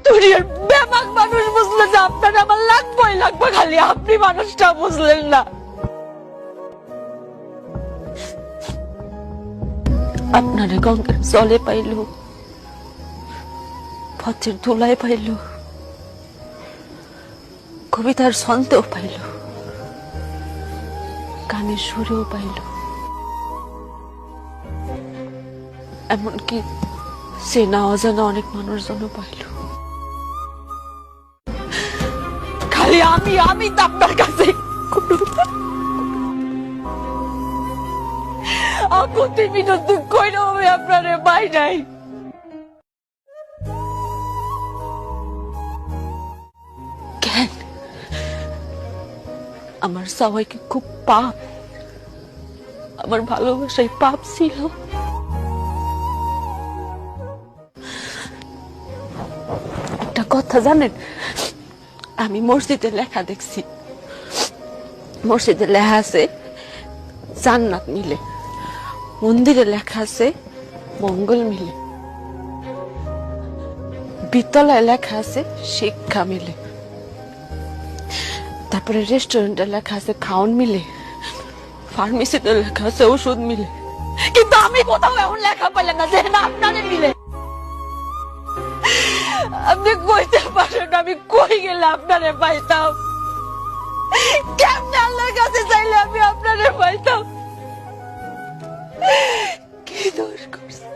দুনিয়ার বেমাক মানুষ বুঝলো যে আপনার আমার লাগবে, খালি আপনি মানুষটা বুঝলেন না। আপনারে গঙ্গার জলে পাইল, পথের ধুলায় পাইল, কবিতার ছন্দেও পাইল, গানের সুরেও পাইল, এমনকি চেনা অজানা অনেক মানুষজনও পাইল। খালি আমি তো আপনার কাছে আপনারে পাই নাই। কেন আমার সবাই কি খুব পাপ? আমার ভালোবাসায় পাপ ছিল? একটা কথা জানেন, আমি মসজিদে লেখা দেখছি, মসজিদে লেখা আছে জান্নাত মিলে, মন্দিরে লেখা আছে মঙ্গল মিলে, বিদ্যালয়ে লেখা আছে শিক্ষা মিলে, তারপরে রেস্টুরেন্টে লেখা আছে খাওন মিলে, ফার্মেসিতে লেখা আছে ওষুধ মিলে। কিন্তু আমি কোথাও এমন লেখা পেলাম না যে না আপনারে মিলে। আপনি কইতে পারেন আমি কই গেলে আপনারে পাইতাম? কেমনে আল্লাহর কাছে চাইলে আমি আপনারে পাইতাম? কি দোষ করছি?